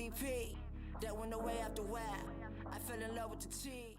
MVP. That went away after a while. I fell in love with the T.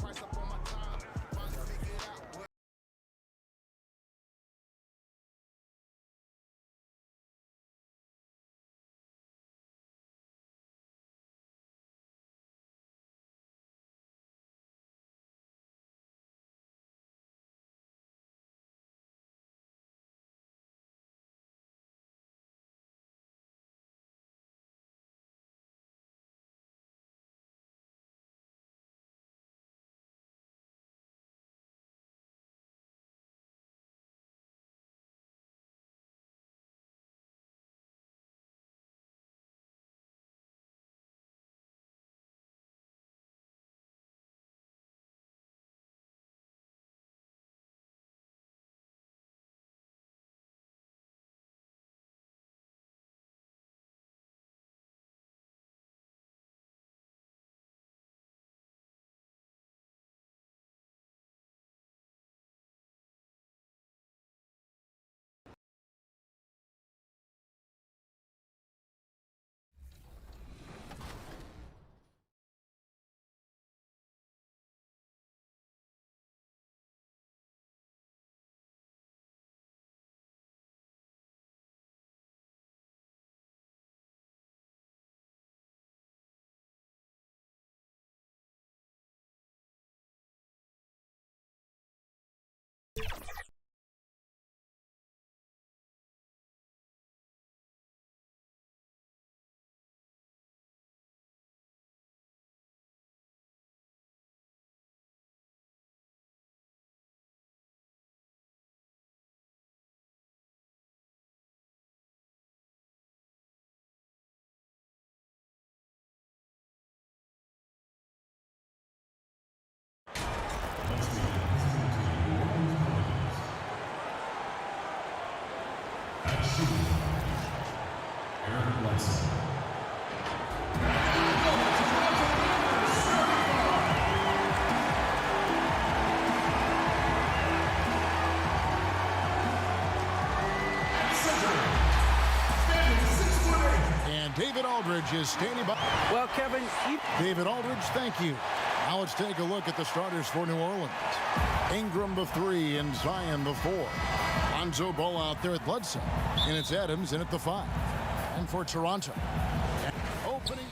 Langsung. And David Aldridge is standing by. Well, Kevin, David Aldridge, thank you. Now let's take a look at the starters for New Orleans. Ingram the 3 and Zion the 4. Lonzo Ball out there at Bledsoe. And it's Adams in at the 5. And for Toronto, opening.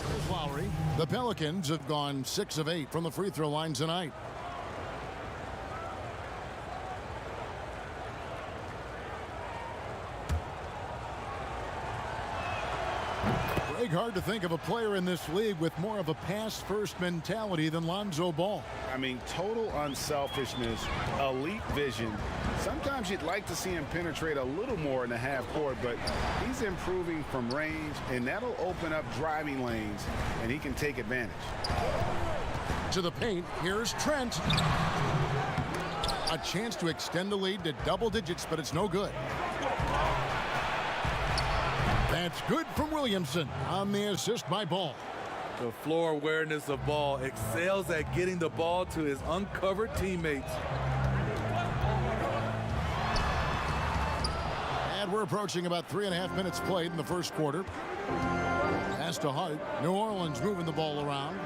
Here's Lowry. The Pelicans have gone 6 of 8 from the free throw line tonight. Hard to think of a player in this league with more of a pass-first mentality than Lonzo Ball. I mean, total unselfishness, elite vision. Sometimes you'd like to see him penetrate a little more in the half court, but he's improving from range, and that'll open up driving lanes, and he can take advantage. To the paint, here's Trent. A chance to extend the lead to double digits, but it's no good. That's good from Williamson on the assist by Ball. The floor awareness of Ball excels at getting the ball to his uncovered teammates. And we're approaching about 3.5 minutes played in the first quarter. Pass to Hart. New Orleans moving the ball around.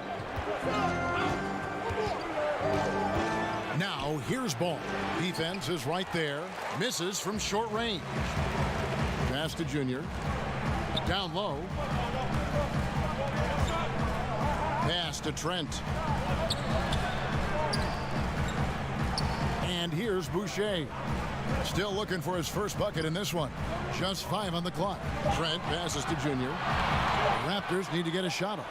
Now here's Ball. Defense is right there. Misses from short range. Pass to Junior. Down low. Pass to Trent. And here's Boucher. Still looking for his first bucket in this one. Just 5 on the clock. Trent passes to Junior. The Raptors need to get a shot off.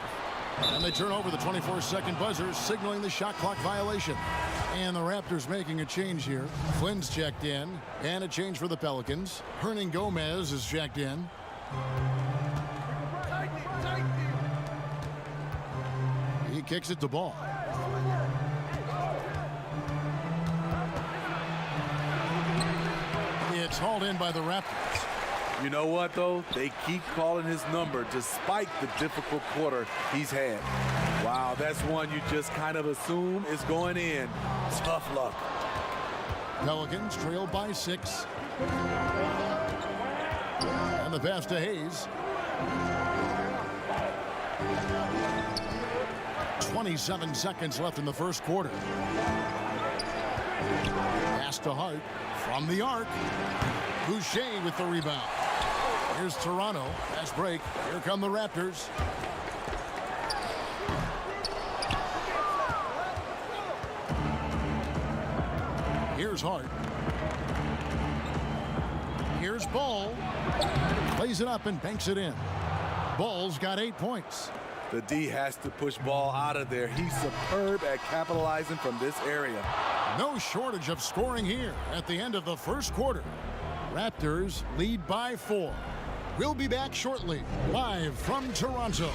And they turn over the 24-second buzzer, signaling the shot clock violation. And the Raptors making a change here. Flynn's checked in. And a change for the Pelicans. Hernan Gomez is checked in. He kicks it to Ball. It's hauled in by the Raptors. You know what, though? They keep calling his number despite the difficult quarter he's had. Wow, that's one you just kind of assume is going in. Tough luck. Pelicans trail by 6. And the pass to Hayes. 27 seconds left in the first quarter. Pass to Hart from the arc. Boucher with the rebound. Here's Toronto. Fast break. Here come the Raptors. Here's Hart. Here's Ball. Plays it up and banks it in. Ball's got 8 points. The D has to push Ball out of there. He's superb at capitalizing from this area. No shortage of scoring here at the end of the first quarter. Raptors lead by 4. We'll be back shortly, live from Toronto.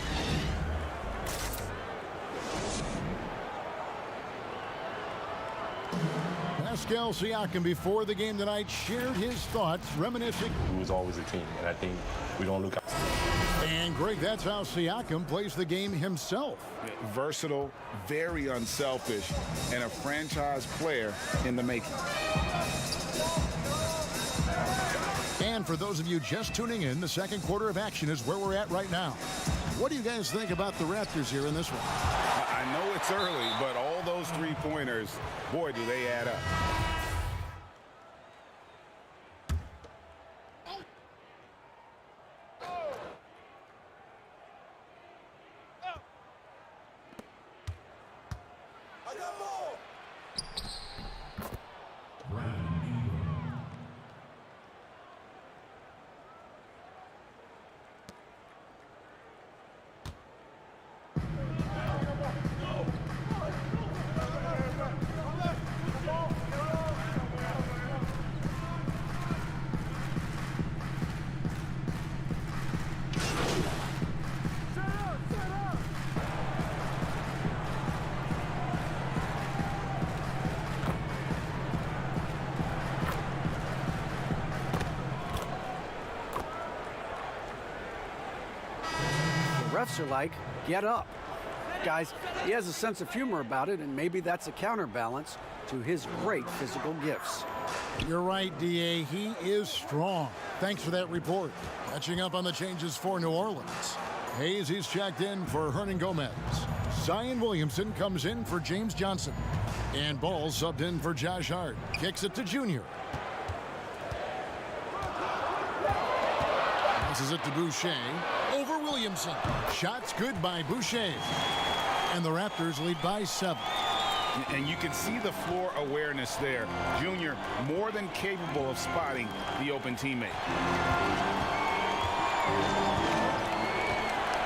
Pascal Siakam before the game tonight shared his thoughts, reminiscing. It was always a team, and I think we don't look out. And Greg, that's how Siakam plays the game himself. Versatile, very unselfish, and a franchise player in the making. And for those of you just tuning in, the second quarter of action is where we're at right now. What do you guys think about the Raptors here in this one? I know it's early, but all those three-pointers, boy, do they add up. Refs are like, get up. Guys, he has a sense of humor about it, and maybe that's a counterbalance to his great physical gifts. You're right, D.A. He is strong. Thanks for that report. Catching up on the changes for New Orleans. Hayes is checked in for Hernan Gomez. Zion Williamson comes in for James Johnson. And Ball subbed in for Josh Hart. Kicks it to Junior. Passes it to Boucher. Over Williamson. Shots good by Boucher. And the Raptors lead by 7. And you can see the floor awareness there. Junior more than capable of spotting the open teammate.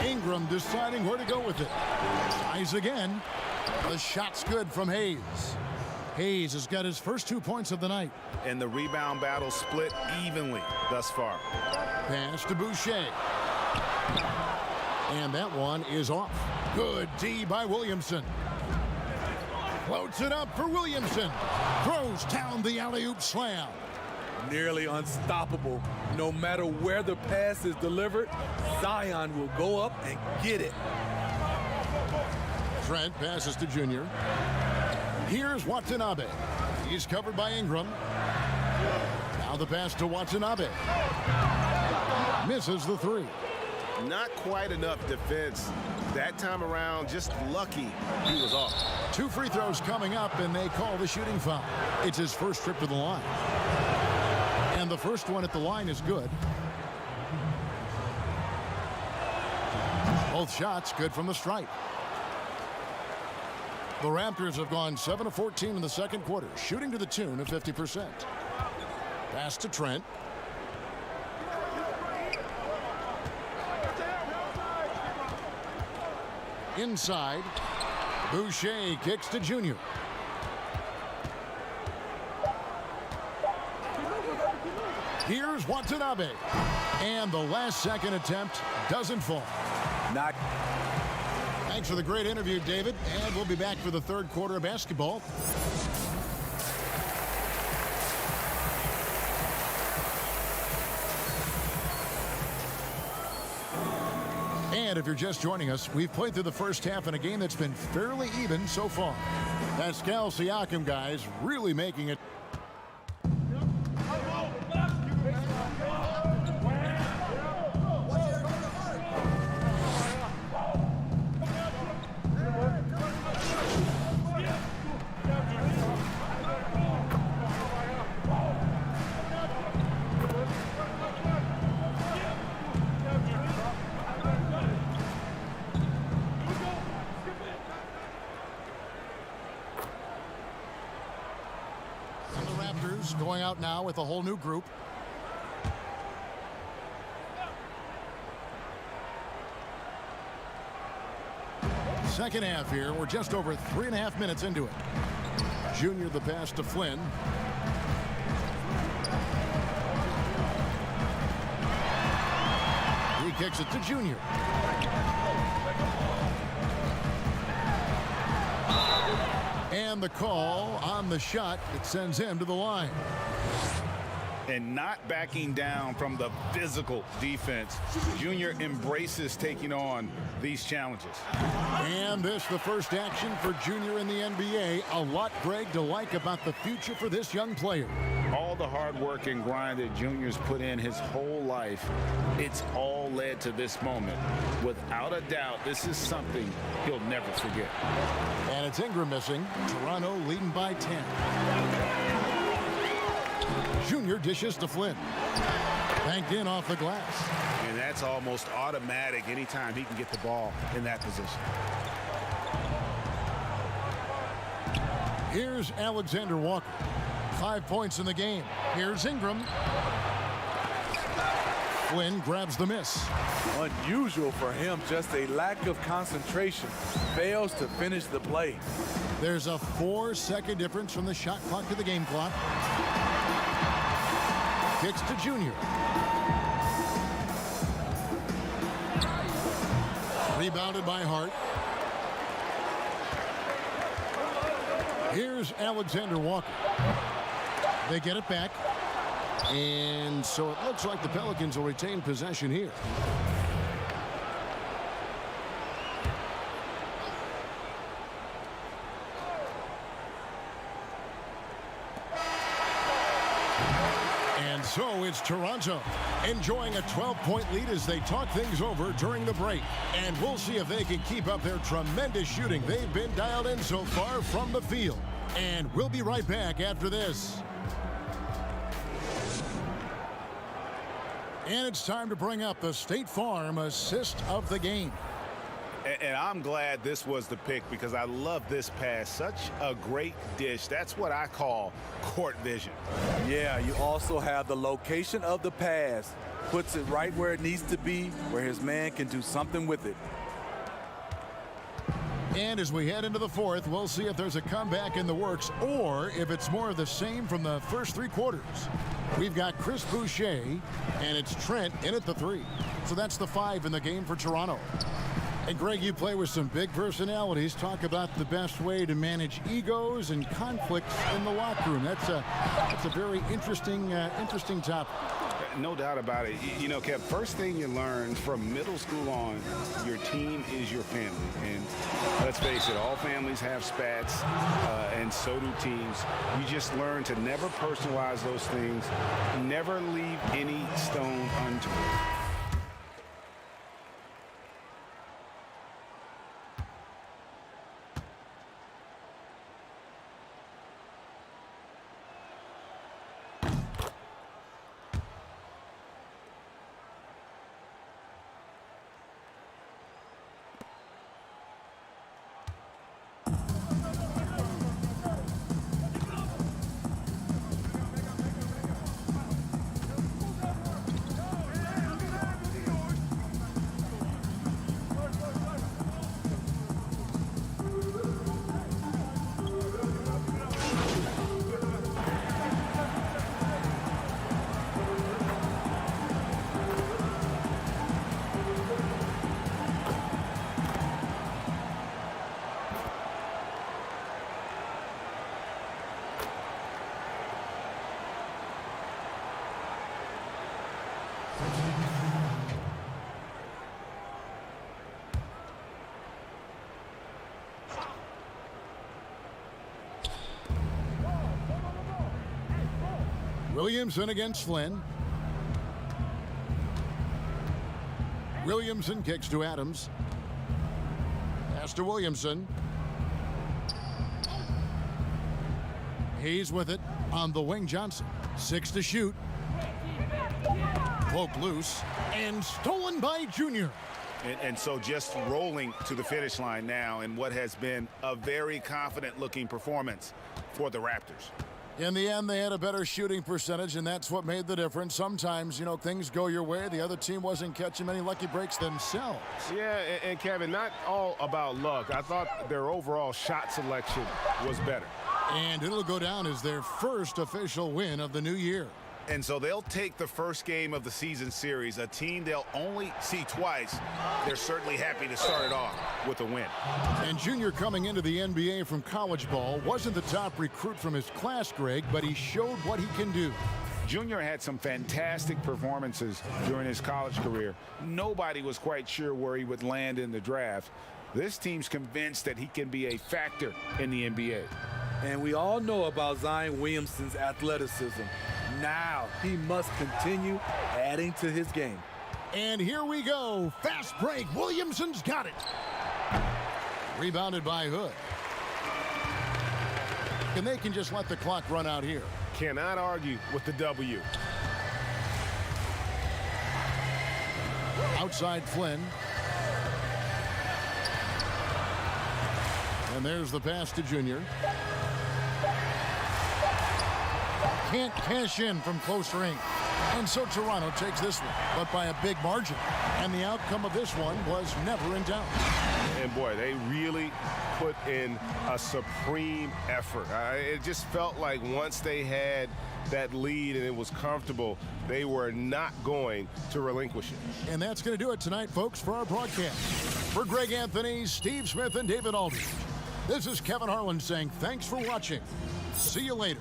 Ingram deciding where to go with it. Tries again. The shot's good from Hayes. Hayes has got his first 2 points of the night. And the rebound battle split evenly thus far. Pass to Boucher. And that one is off. Good D by Williamson. Floats it up for Williamson. Throws down the alley-oop slam. Nearly unstoppable. No matter where the pass is delivered, Zion will go up and get it. Trent passes to Junior. Here's Watanabe. He's covered by Ingram. Now the pass to Watanabe. Misses the three. Not quite enough defense that time around. Just lucky he was off. 2 free throws coming up, and they call the shooting foul. It's his first trip to the line. And the first one at the line is good. Both shots good from the stripe. The Raptors have gone 7 of 14 in the second quarter, shooting to the tune of 50%. Pass to Trent. Inside, Boucher kicks to Junior. Here's Watanabe. And the last second attempt doesn't fall. Not. Thanks for the great interview, David. And we'll be back for the third quarter of basketball. And if you're just joining us, we've played through the first half in a game that's been fairly even so far. Pascal Siakam, guys, really making it. Going out now with a whole new group. Second half here. We're just over 3.5 minutes into it. Junior the pass to Flynn. He kicks it to Junior. And the call on the shot that sends him to the line. And not backing down from the physical defense. Junior embraces taking on these challenges. And this the first action for Junior in the NBA. A lot, Greg, to like about the future for this young player. All the hard work and grind that Junior's put in his whole life, it's all led to this moment. Without a doubt, this is something he'll never forget. And it's Ingram missing. Toronto leading by 10. Junior dishes to Flynn. Banked in off the glass. And that's almost automatic anytime he can get the ball in that position. Here's Alexander Walker. 5 points in the game. Here's Ingram. Flynn grabs the miss. Unusual for him, just a lack of concentration. Fails to finish the play. There's a 4-second difference from the shot clock to the game clock. Kicks to Junior. Rebounded by Hart. Here's Alexander Walker. They get it back. And so it looks like the Pelicans will retain possession here. And so it's Toronto enjoying a 12-point lead as they talk things over during the break. And we'll see if they can keep up their tremendous shooting they've been dialed in so far from the field. And we'll be right back after this. And it's time to bring up the State Farm assist of the game. And I'm glad this was the pick because I love this pass. Such a great dish. That's what I call court vision. Yeah, you also have the location of the pass. Puts it right where it needs to be, where his man can do something with it. And as we head into the fourth, we'll see if there's a comeback in the works or if it's more of the same from the first 3 quarters. We've got Chris Boucher, and it's Trent in at the 3. So that's the 5 in the game for Toronto. And Greg, you play with some big personalities. Talk about the best way to manage egos and conflicts in the locker room. That's a very interesting topic. No doubt about it. You know, Kev, first thing you learn from middle school on, your team is your family. And let's face it, all families have spats, and so do teams. You just learn to never personalize those things, never leave any stone unturned. Williamson against Flynn. Williamson kicks to Adams. Pass to Williamson. He's with it on the wing. Johnson. 6 to shoot. Poke loose and stolen by Junior. And so just rolling to the finish line now in what has been a very confident-looking performance for the Raptors. In the end, they had a better shooting percentage, and that's what made the difference. Sometimes, you know, things go your way. The other team wasn't catching many lucky breaks themselves. Yeah, and Kevin, not all about luck. I thought their overall shot selection was better. And it'll go down as their first official win of the new year. And so they'll take the first game of the season series, a team they'll only see twice. They're certainly happy to start it off with a win. And Junior, coming into the NBA from college ball, wasn't the top recruit from his class, Greg, but he showed what he can do. Junior had some fantastic performances during his college career. Nobody was quite sure where he would land in the draft. This team's convinced that he can be a factor in the NBA. And we all know about Zion Williamson's athleticism. Now he must continue adding to his game. And here we go. Fast break. Williamson's got it. Rebounded by Hood. And they can just let the clock run out here. Cannot argue with the W. Outside Flynn. And there's the pass to Junior. Can't cash in from close range. And so Toronto takes this one, but by a big margin. And the outcome of this one was never in doubt. And boy, they really put in a supreme effort. It just felt like once they had that lead and it was comfortable, they were not going to relinquish it. And that's going to do it tonight, folks, for our broadcast. For Greg Anthony, Steve Smith, and David Aldridge, this is Kevin Harlan saying thanks for watching. See you later.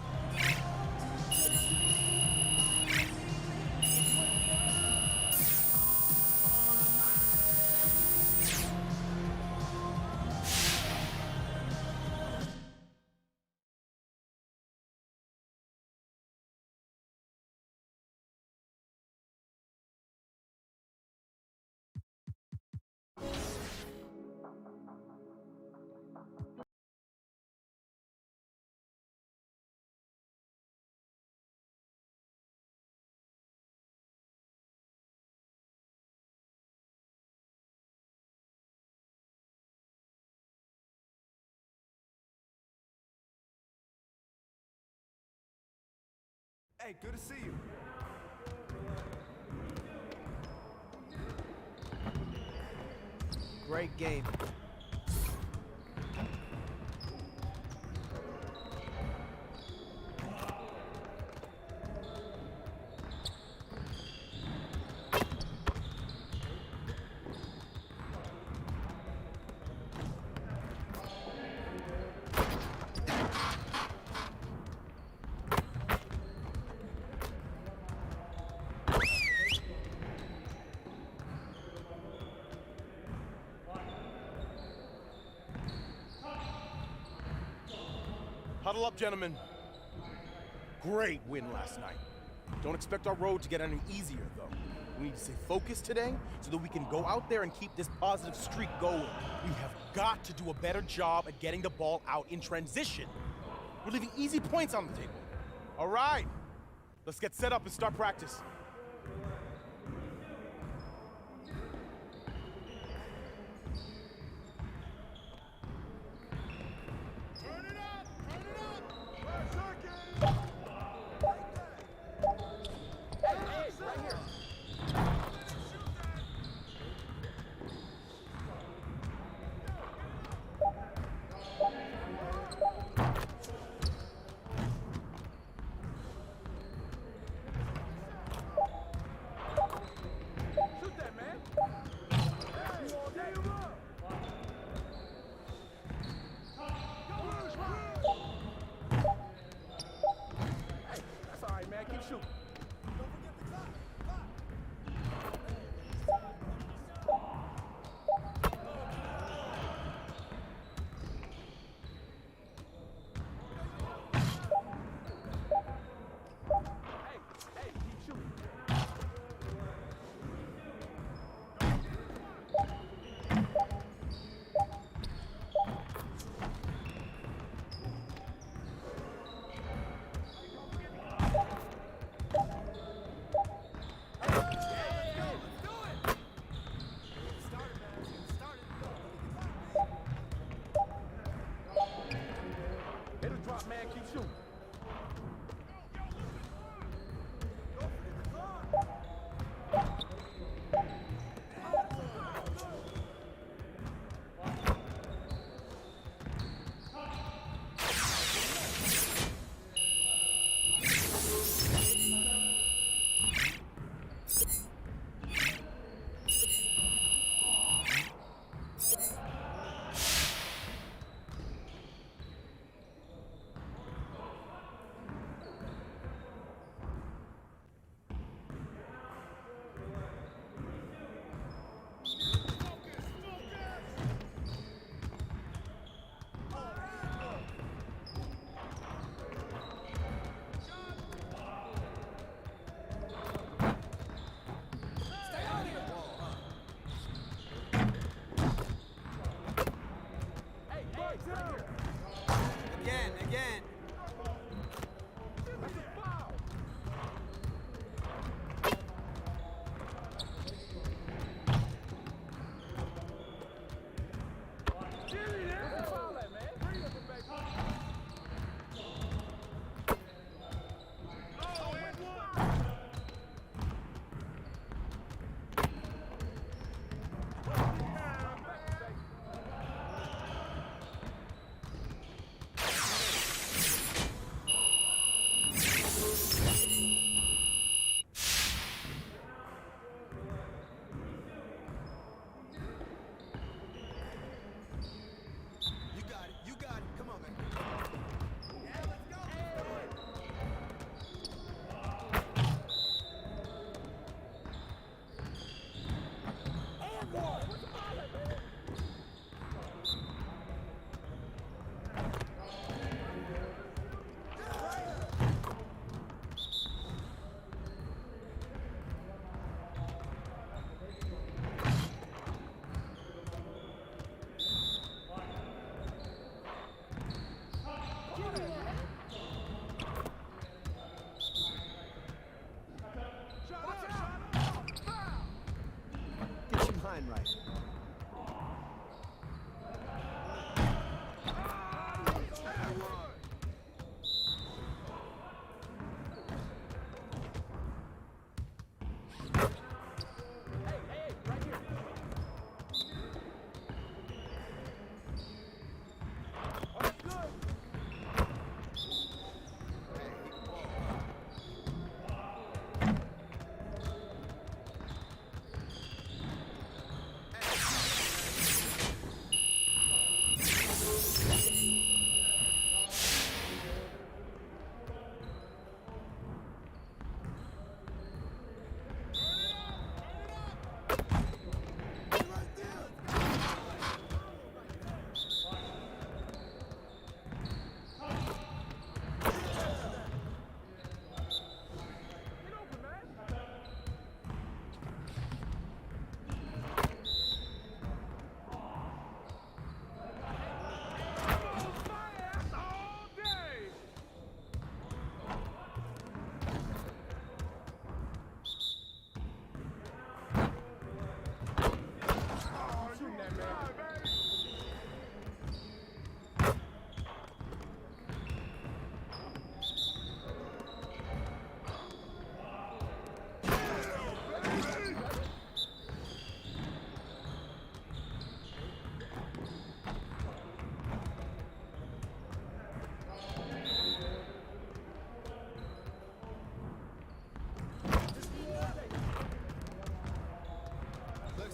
Hey, good to see you. Great game. Huddle up, gentlemen. Great win last night. Don't expect our road to get any easier, though. We need to stay focused today so that we can go out there and keep this positive streak going. We have got to do a better job at getting the ball out in transition. We're leaving easy points on the table. All right, let's get set up and start practice.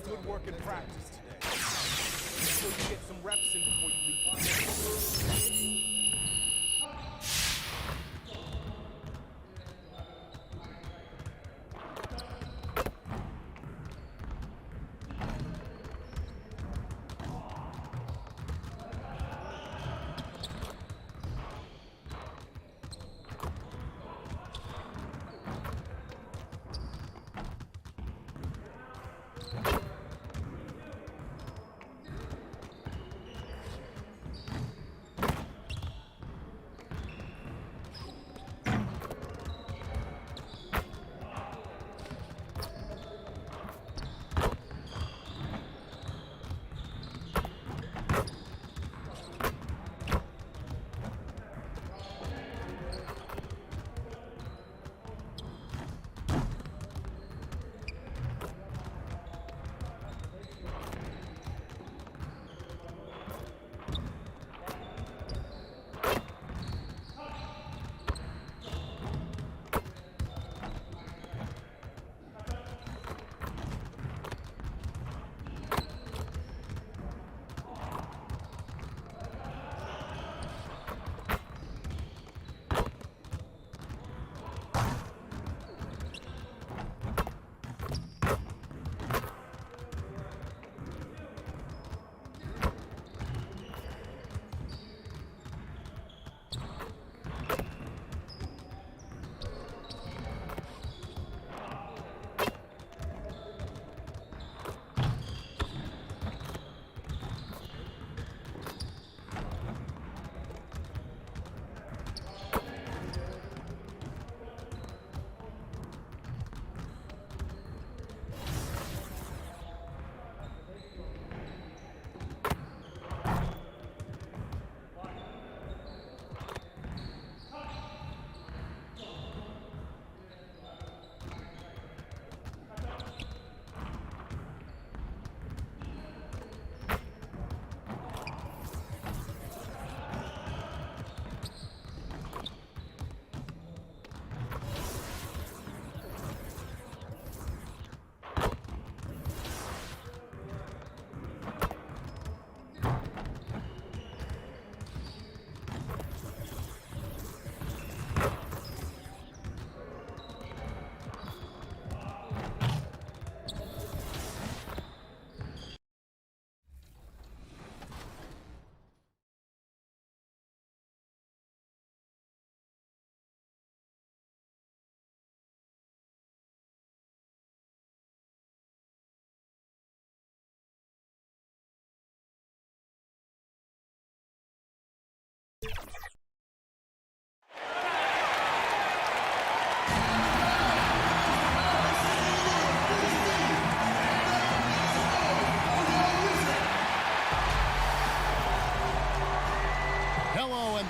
good work in practice today. Make sure you get some reps in before you leave.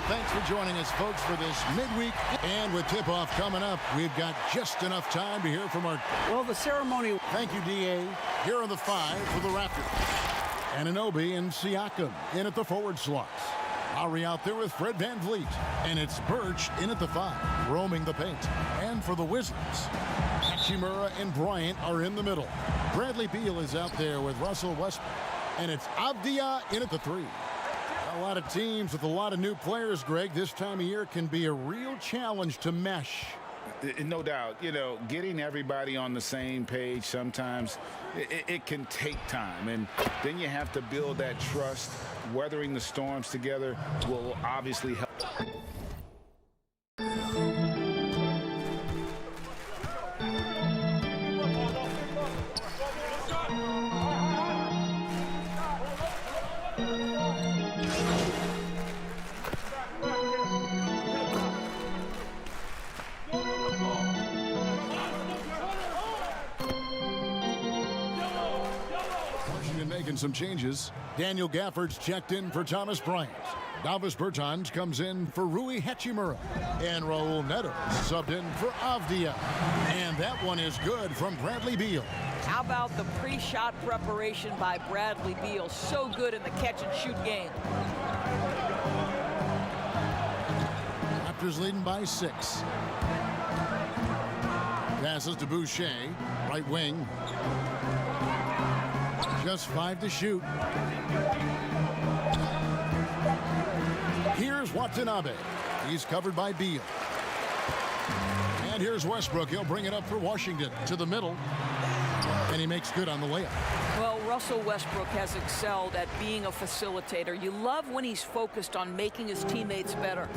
Thanks for joining us, folks, for this midweek. And with tip-off coming up, we've got just enough time to hear from our... Well, the ceremony... Thank you, D.A. Here are the 5 for the Raptors. Anunoby and Siakam in at the forward slots. Lowry out there with Fred VanVleet. And it's Birch in at the 5, roaming the paint. And for the Wizards, Hachimura and Bryant are in the middle. Bradley Beal is out there with Russell Westbrook. And it's Avdia in at the 3. A lot of teams with a lot of new players, Greg, this time of year can be a real challenge to mesh. No doubt. You know, getting everybody on the same page sometimes, it can take time. And then you have to build that trust. Weathering the storms together will obviously help. Some changes. Daniel Gafford's checked in for Thomas Bryant. Davis Bertans comes in for Rui Hachimura. And Raul Neto subbed in for Avdia. And that one is good from Bradley Beal. How about the pre-shot preparation by Bradley Beal? So good in the catch-and-shoot game. Raptors leading by 6. Passes to Boucher, right wing. Just 5 to shoot. Here's Watanabe. He's covered by Beal. And here's Westbrook. He'll bring it up for Washington to the middle. And he makes good on the layup. Well, Russell Westbrook has excelled at being a facilitator. You love when he's focused on making his teammates better.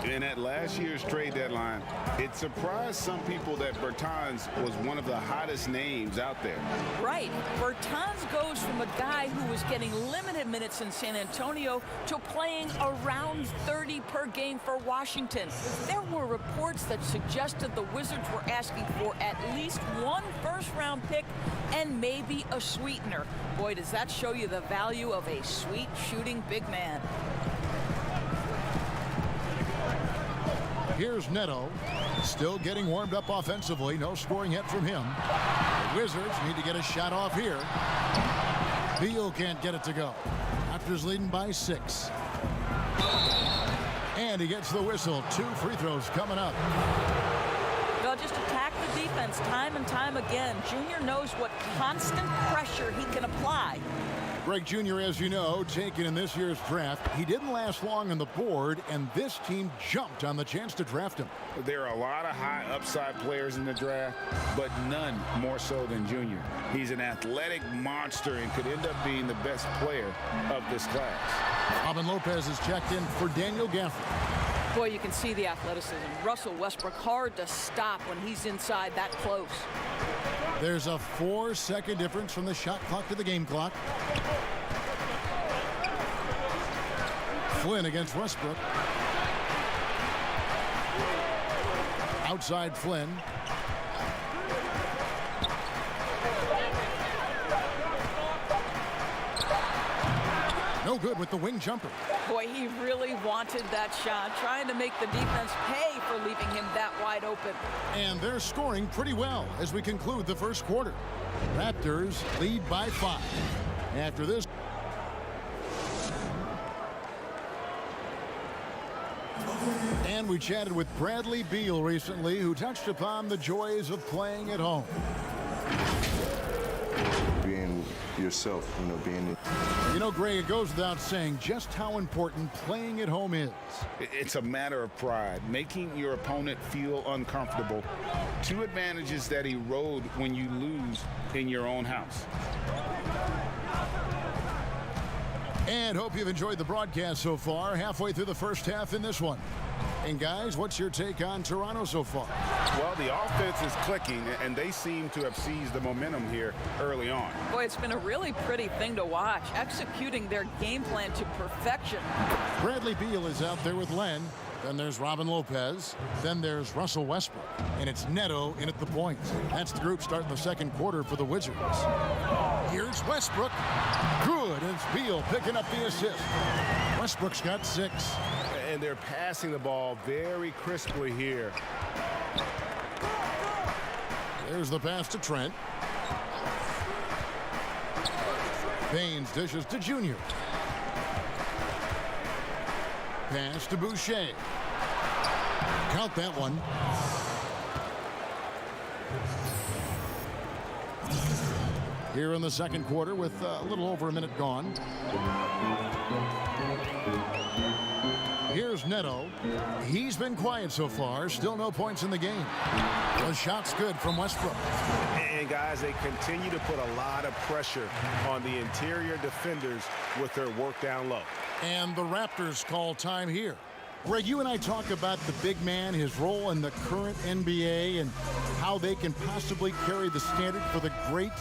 And at last year's trade deadline, it surprised some people that Bertans was one of the hottest names out there. Right. Bertans goes from a guy who was getting limited minutes in San Antonio to playing around 30 per game for Washington. There were reports that suggested the Wizards were asking for at least one first-round pick and maybe a sweetener. Boy, does that show you the value of a sweet shooting big man. Here's Neto, still getting warmed up offensively. No scoring yet from him. The Wizards need to get a shot off here. Beal can't get it to go. Raptors leading by 6. And he gets the whistle. 2 free throws coming up. They'll just attack the defense time and time again. Junior knows what constant pressure he can apply. Greg Jr., as you know, taken in this year's draft. He didn't last long on the board, and this team jumped on the chance to draft him. There are a lot of high upside players in the draft, but none more so than Junior. He's an athletic monster and could end up being the best player of this class. Robin Lopez is checked in for Daniel Gafford. Boy, you can see the athleticism. Russell Westbrook hard to stop when he's inside that close. There's a 4-second difference from the shot clock to the game clock. Flynn against Westbrook. Outside Flynn. No good with the wing jumper. Boy, he really wanted that shot, trying to make the defense pay for leaving him that wide open. And they're scoring pretty well as we conclude the first quarter. Raptors lead by 5. After this. And we chatted with Bradley Beal recently, who touched upon the joys of playing at home. Being yourself, being... You know, Greg, it goes without saying just how important playing at home is. It's a matter of pride, making your opponent feel uncomfortable. 2 advantages that erode when you lose in your own house. And hope you've enjoyed the broadcast so far, halfway through the first half in this one. And guys, what's your take on Toronto so far? Well, the offense is clicking, and they seem to have seized the momentum here early on. Boy, it's been a really pretty thing to watch, executing their game plan to perfection. Bradley Beal is out there with Len. Then there's Robin Lopez. Then there's Russell Westbrook. And it's Neto in at the point. That's the group starting the second quarter for the Wizards. Here's Westbrook. Good. And it's Beal picking up the assist. Westbrook's got 6. And they're passing the ball very crisply here. There's the pass to Trent. Baines dishes to Junior. Pass to Boucher. Count that one. Here in the second quarter with a little over a minute gone. Here's Neto. He's been quiet so far. Still no points in the game. The shot's good from Westbrook. And guys, they continue to put a lot of pressure on the interior defenders with their work down low. And the Raptors call time here. Greg, you and I talk about the big man, his role in the current NBA, and how they can possibly carry the standard for the great.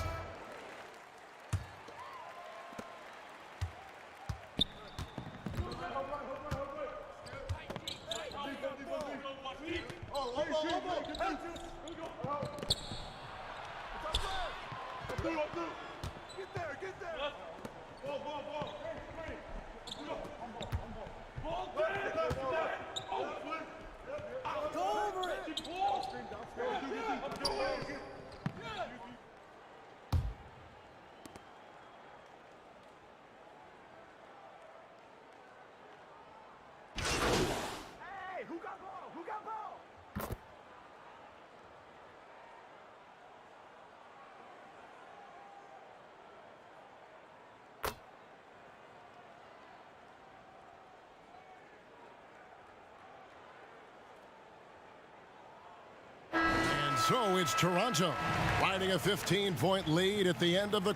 So it's Toronto riding a 15-point lead at the end of the...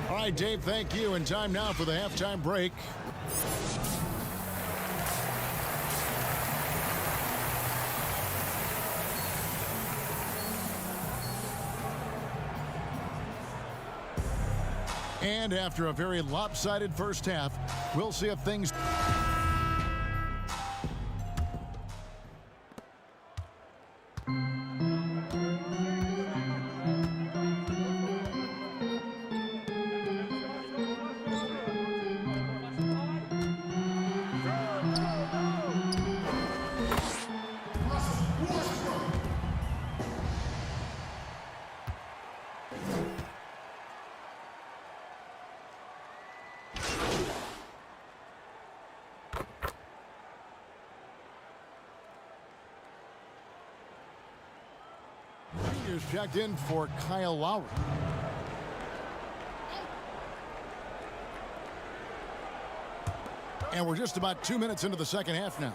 All right, Dave, thank you. And time now for the halftime break. And after a very lopsided first half, we'll see if things... Checked in for Kyle Lowry. And we're just about 2 minutes into the second half now.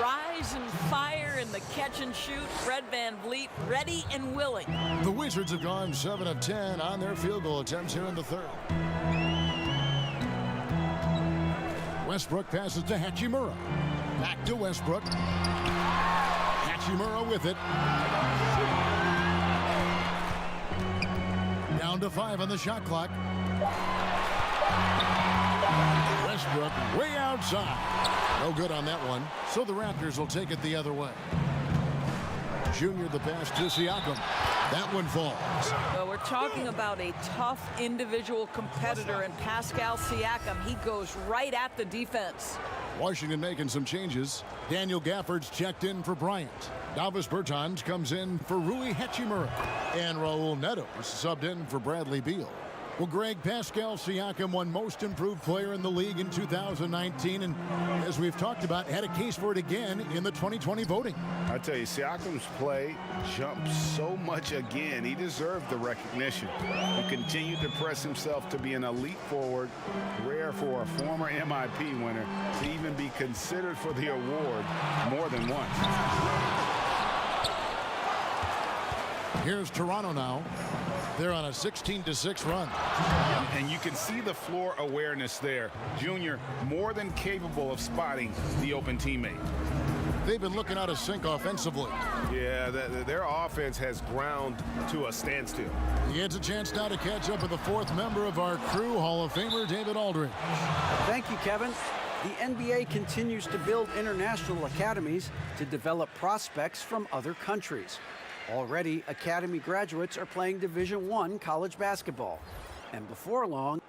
Rise and fire in the catch and shoot. Fred VanVleet ready and willing. The Wizards have gone 7 of 10 on their field goal attempts here in the third. Westbrook passes to Hachimura. Back to Westbrook. Hachimura with it. Down to 5 on the shot clock. Westbrook way outside. No good on that one. So the Raptors will take it the other way. Junior the pass to Siakam. That one falls. Well, we're talking about a tough individual competitor in Pascal Siakam. He goes right at the defense. Washington making some changes. Daniel Gafford's checked in for Bryant. Davis Bertans comes in for Rui Hachimura. And Raul Neto is subbed in for Bradley Beal. Well, Greg, Pascal Siakam won most improved player in the league in 2019. And as we've talked about, had a case for it again in the 2020 voting. I tell you, Siakam's play jumped so much again. He deserved the recognition. He continued to press himself to be an elite forward. Rare for a former MIP winner to even be considered for the award more than once. Here's Toronto now. They're on a 16-6 run. And you can see the floor awareness there. Junior more than capable of spotting the open teammate. They've been looking out of sync offensively. Yeah, their offense has ground to a standstill. He gets a chance now to catch up with the fourth member of our crew, Hall of Famer David Aldridge. Thank you, Kevin. The NBA continues to build international academies to develop prospects from other countries. Already, academy graduates are playing Division I college basketball. And before long,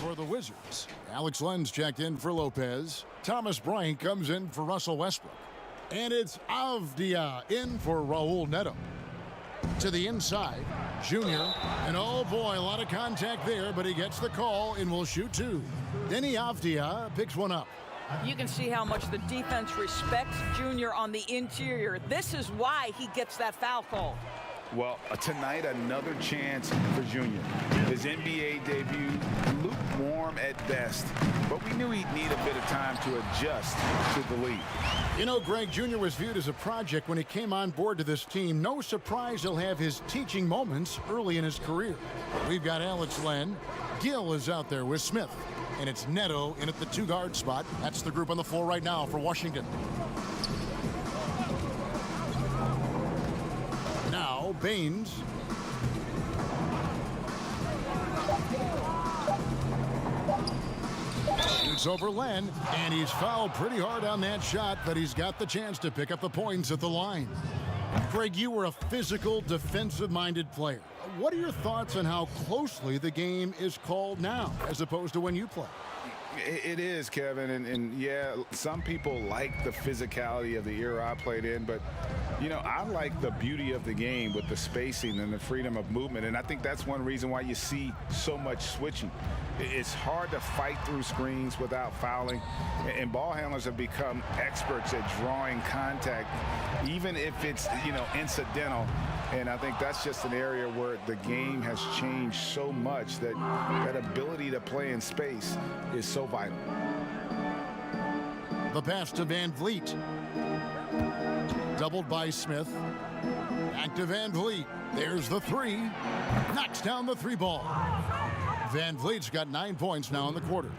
for the Wizards, Alex Len's checked in for Lopez. Thomas Bryant comes in for Russell Westbrook. And it's Avdia in for Raul Neto. To the inside, Junior. And oh boy, a lot of contact there, but he gets the call and will shoot two. Denny Avdia picks one up. You can see how much the defense respects Junior on the interior. This is why he gets that foul call. Well, tonight, another chance for Junior. His NBA debut, lukewarm at best, but we knew he'd need a bit of time to adjust to the league. You know, Greg, Junior was viewed as a project when he came on board to this team. No surprise he'll have his teaching moments early in his career. We've got Alex Len. Gill is out there with Smith. And it's Neto in at the two-guard spot. That's the group on the floor right now for Washington. Now, Baines. Shoots over Len, and he's fouled pretty hard on that shot, but he's got the chance to pick up the points at the line. Greg, you were a physical, defensive-minded player. what are your thoughts on how closely the game is called now as opposed to when you play? It is, Kevin, and yeah, some people like the physicality of the era I played in, but you know, I like the beauty of the game with the spacing and the freedom of movement, and I think that's one reason why you see so much switching. It's hard to fight through screens without fouling, and ball handlers have become experts at drawing contact, even if it's, you know, incidental. And I think that's just an area where the game has changed so much that that ability to play in space is so vital. The pass to Van Vliet. Doubled by Smith. Back to Van Vliet. There's the three. Knocks down the three ball. Van Vliet's got 9 points now in the quarter.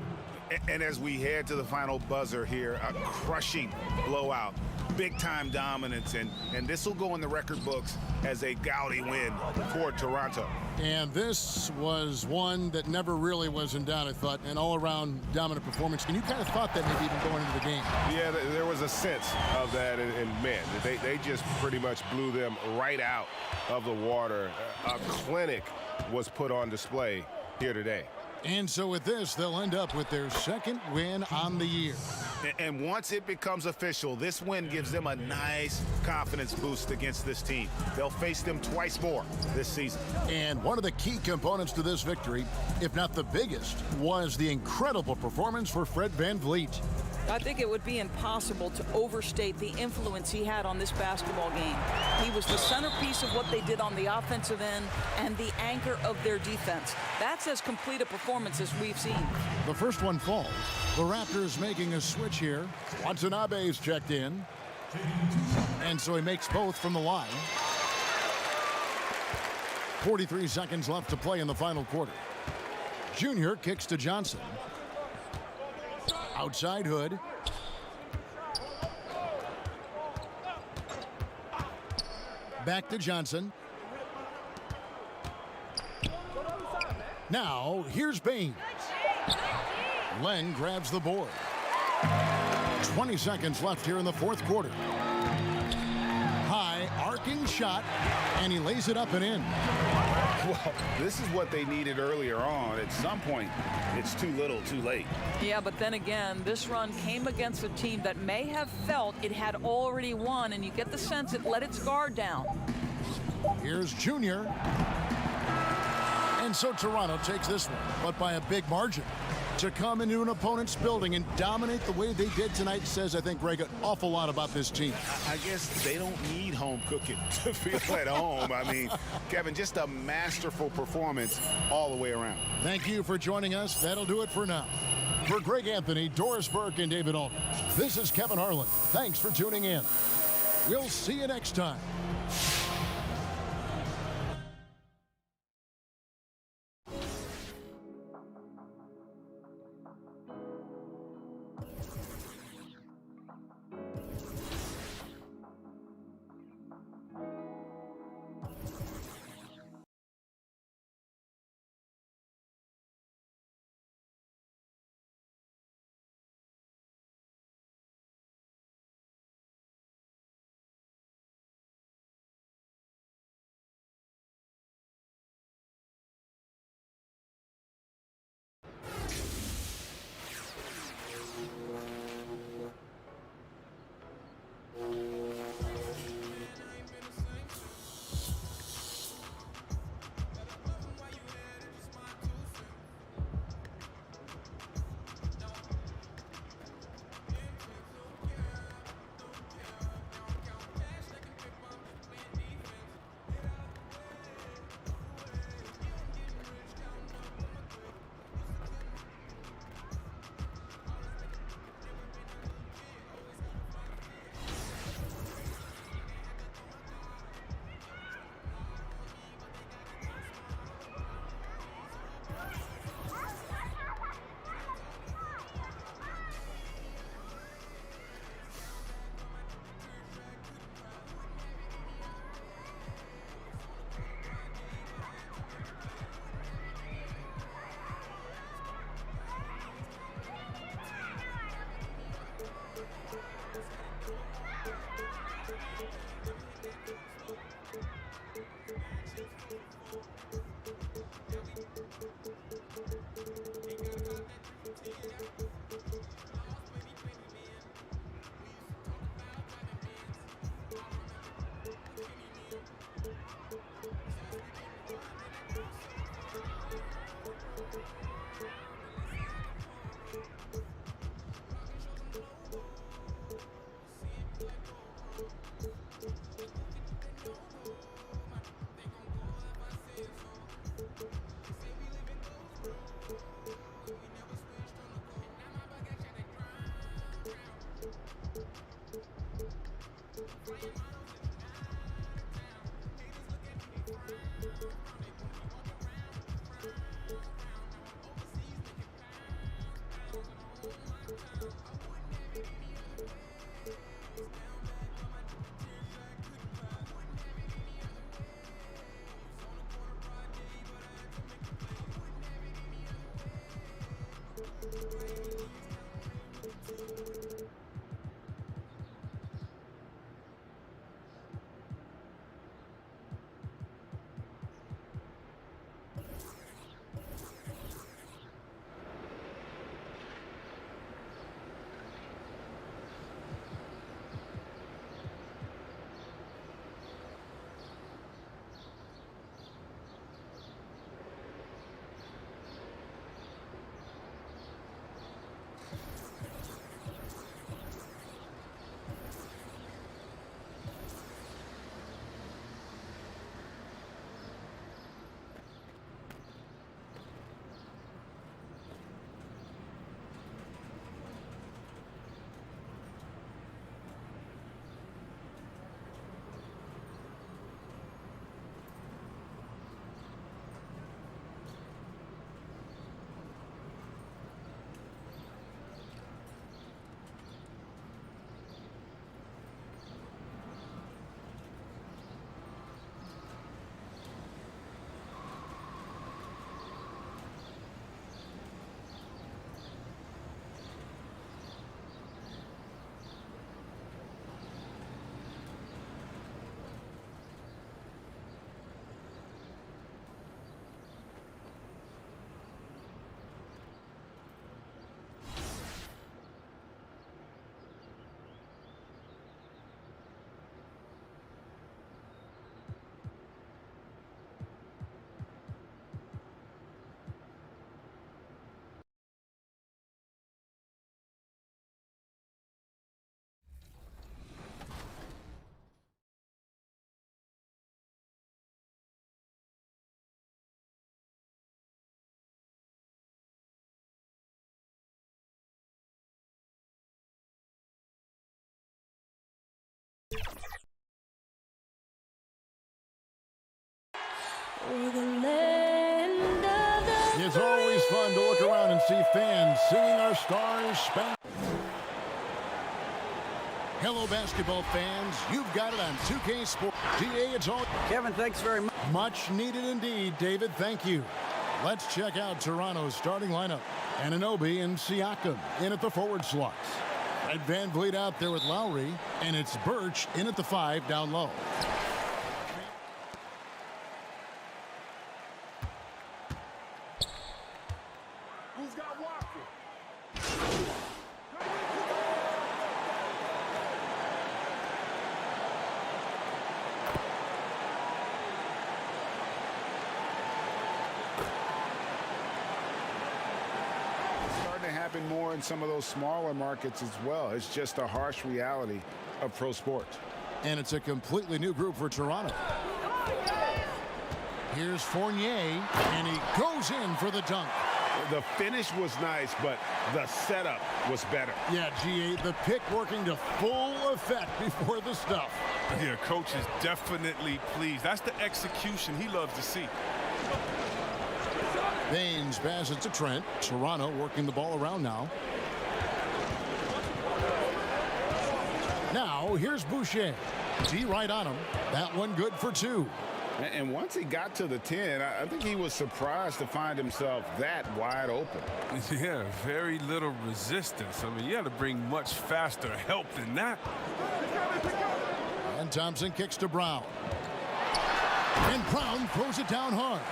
And as we head to the final buzzer here, a crushing blowout, big-time dominance, and this will go in the record books as a gaudy win for Toronto. And this was one that never really was in doubt, I thought, an all-around dominant performance. And you kind of thought that maybe even going into the game. Yeah, there was a sense of that, and man, they just pretty much blew them right out of the water. A clinic was put on display here today. And so with this, they'll end up with their second win on the year. And once it becomes official, this win gives them a nice confidence boost against this team. They'll face them twice more this season. And one of the key components to this victory, if not the biggest, was the incredible performance for Fred Van Vliet. I think it would be impossible to overstate the influence he had on this basketball game. He was the centerpiece of what they did on the offensive end and the anchor of their defense. That's as complete a performance as we've seen. The first one falls. The Raptors making a switch here. Watanabe is checked in. And so he makes both from the line. 43 seconds left to play in the final quarter. Junior kicks to Johnson. Outside Hood. Back to Johnson. Now, here's Baines. Len grabs the board. 20 seconds left here in the fourth quarter. High, arcing shot, and he lays it up and in. Well, this is what they needed earlier on. At some point, it's too little, too late. Yeah, but then again, this run came against a team that may have felt it had already won, and you get the sense it let its guard down. Here's Junior. And so Toronto takes this one, but by a big margin. To come into an opponent's building and dominate the way they did tonight says, I think, Greg, an awful lot about this team. I guess they don't need home cooking to feel at home. I mean, Kevin, just a masterful performance all the way around. Thank you for joining us. That'll do it for now. For Greg Anthony, Doris Burke, and David Aldridge, this is Kevin Harlan. Thanks for tuning in. We'll see you next time. It's always fun to look around and see fans singing our stars spangled. Hello, basketball fans. You've got it on 2K Sports. DA, it's all. Kevin, thanks very much. Much needed indeed, David. Thank you. Let's check out Toronto's starting lineup. Anunoby and Siakam in at the forward slots. Ed Van Vliet out there with Lowry, and it's Birch in at the 5 down low. Who's got Walker? Starting to happen more in some of those smaller markets as well. It's just a harsh reality of pro sports. And it's a completely new group for Toronto. Here's Fournier, and he goes in for the dunk. The finish was nice, but the setup was better. Yeah, GA, the pick working to full effect before the stuff. Yeah, coach is definitely pleased. That's the execution he loves to see. Baines passes to Trent. Toronto working the ball around now. Now, here's Boucher. D right on him. That one good for 2. And once he got to the 10, I think he was surprised to find himself that wide open. Yeah, very little resistance. I mean, you had to bring much faster help than that. And Thompson kicks to Brown. And Brown throws it down hard.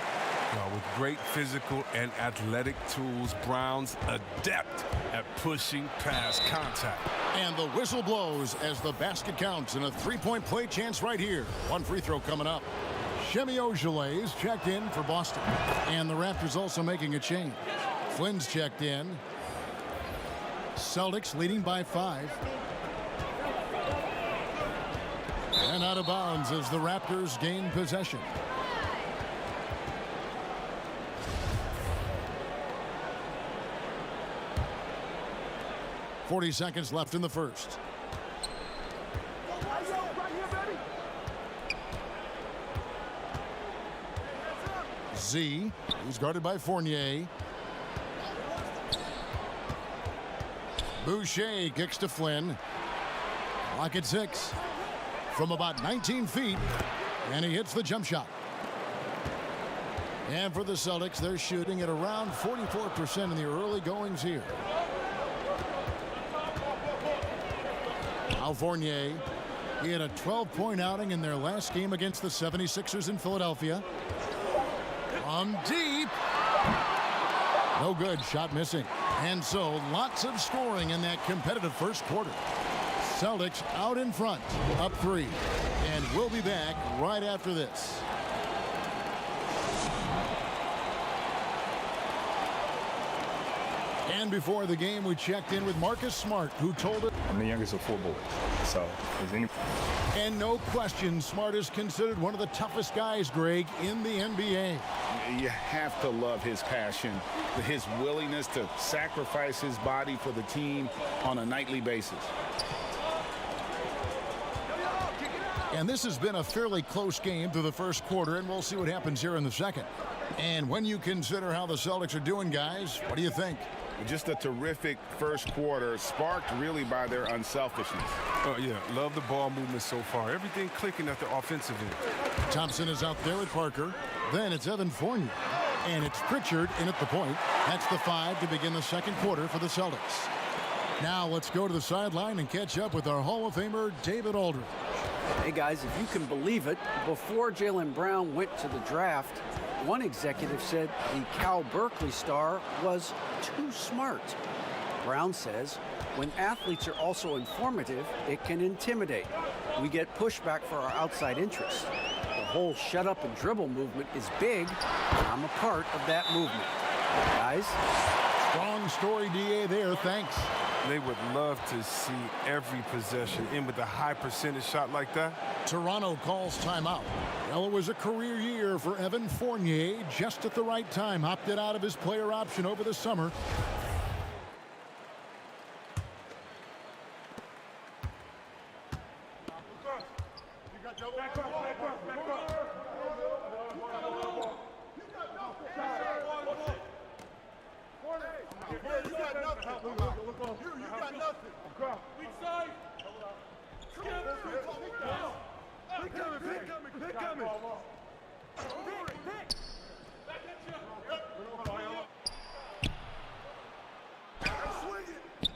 With great physical and athletic tools, Brown's adept at pushing past contact. And the whistle blows as the basket counts, and a 3-point play chance right here. One free throw coming up. Shemi Ojeleye is checked in for Boston. And the Raptors also making a change. Flynn's checked in. Celtics leading by 5. And out of bounds as the Raptors gain possession. .40 seconds left in the first. Z, who's guarded by Fournier. Boucher kicks to Flynn. Clock at 6. From about 19 feet, and he hits the jump shot. And for the Celtics, they're shooting at around 44% in the early goings here. Now Fournier, he had a 12-point outing in their last game against the 76ers in Philadelphia. From deep. No good, shot missing. And so lots of scoring in that competitive first quarter. Celtics out in front, up 3. And we'll be back right after this. And before the game, we checked in with Marcus Smart, who told us... I'm the youngest of 4 boys, so is any... And no question, Smart is considered one of the toughest guys, Greg, in the NBA. You have to love his passion, his willingness to sacrifice his body for the team on a nightly basis. And this has been a fairly close game through the first quarter, and we'll see what happens here in the second. And when you consider how the Celtics are doing, guys, what do you think? Just a terrific first quarter, sparked really by their unselfishness. Oh, yeah, love the ball movement so far. Everything clicking at the offensive end. Thompson is out there with Parker. Then it's Evan Fournier. And it's Pritchard in at the point. That's the 5 to begin the second quarter for the Celtics. Now let's go to the sideline and catch up with our Hall of Famer, David Aldridge. Hey, guys, if you can believe it, before Jaylen Brown went to the draft, one executive said the Cal Berkeley star was too smart. Brown says, when athletes are also informative, it can intimidate. We get pushback for our outside interests. The whole shut up and dribble movement is big, and I'm a part of that movement. Guys? Strong story, DA, there. Thanks. They would love to see every possession in with a high percentage shot like that. Toronto calls timeout. Well, it was a career year for Evan Fournier, just at the right time. Opted out of his player option over the summer. got nothing. You got nothing. Weak side. Pick coming. Pick. Back at you. Swing it.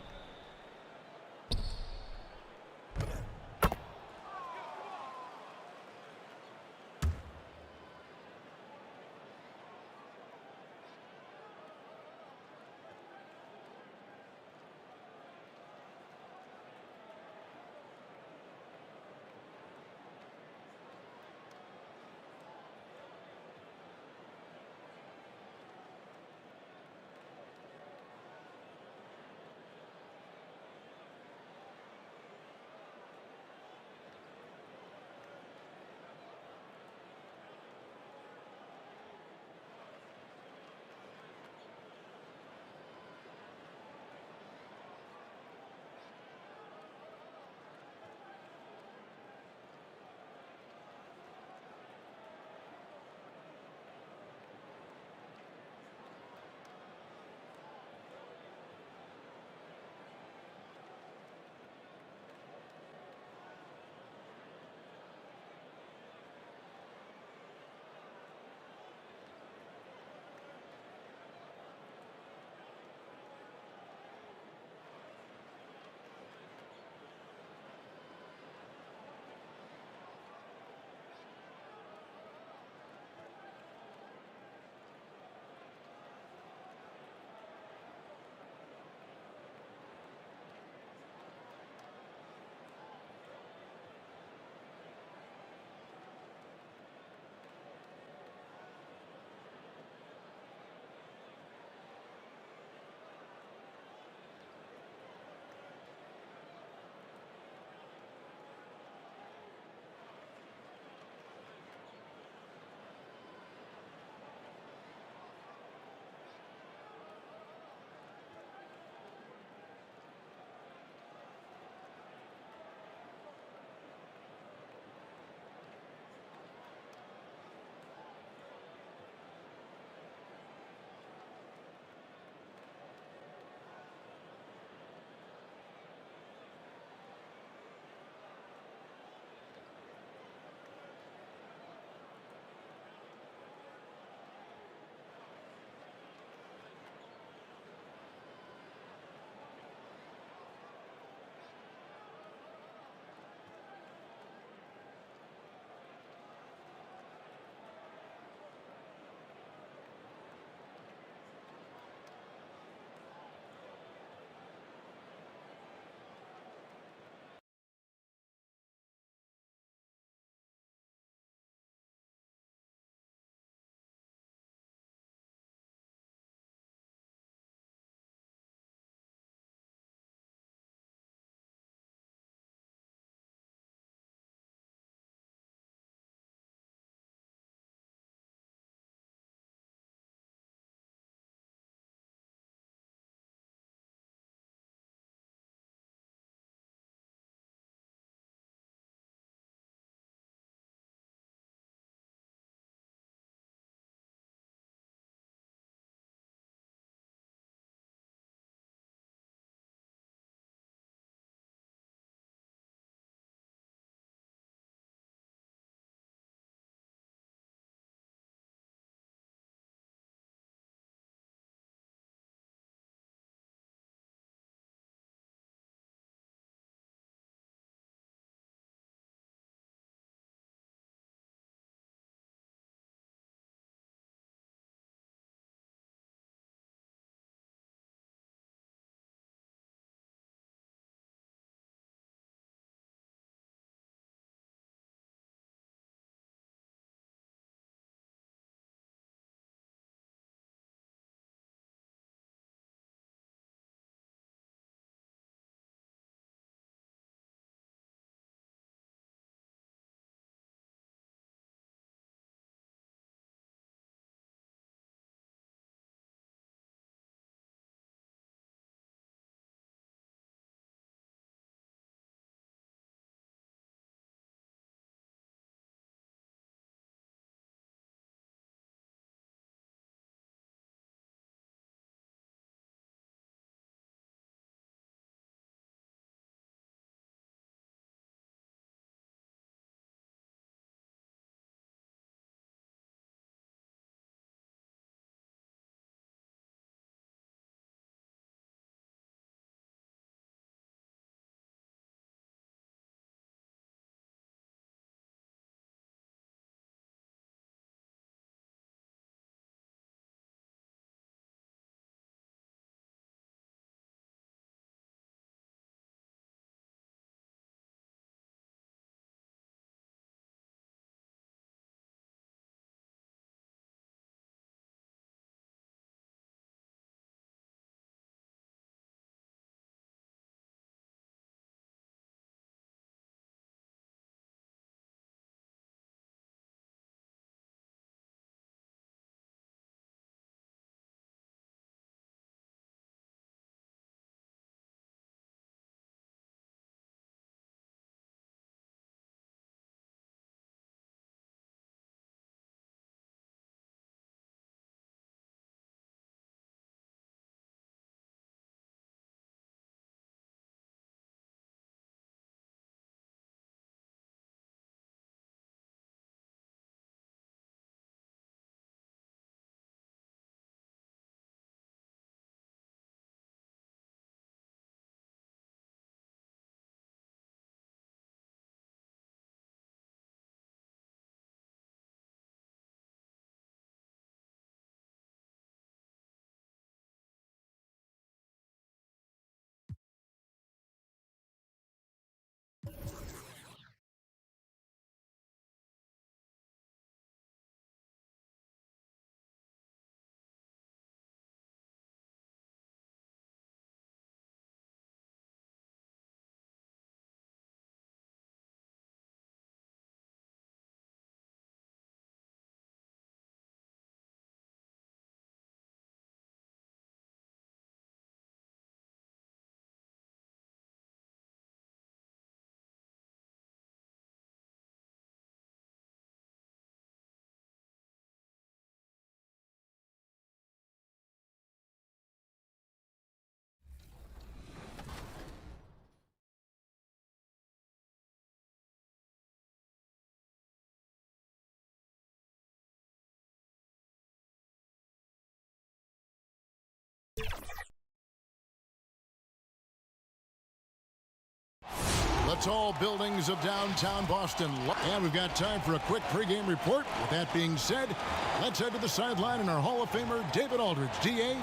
The tall buildings of downtown Boston. And we've got time for a quick pregame report. With that being said, let's head to the sideline and our Hall of Famer, David Aldridge. D.A.?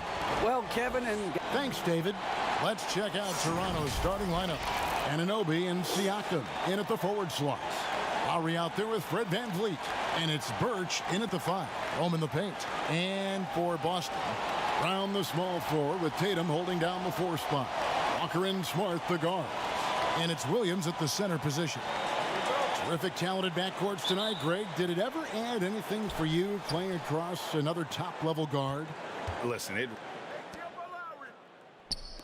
Well, Kevin and... Thanks, David. Let's check out Toronto's starting lineup. Anunoby and Siakam in at the forward slots. Lowry out there with Fred VanVleet. And it's Birch in at the 5. Home in the paint. And for Boston, round the small floor with Tatum holding down the 4 spot. Walker and Smart the guard. And it's Williams at the center position. Terrific talented backcourts tonight, Greg. Did it ever add anything for you playing across another top-level guard? Listen, it...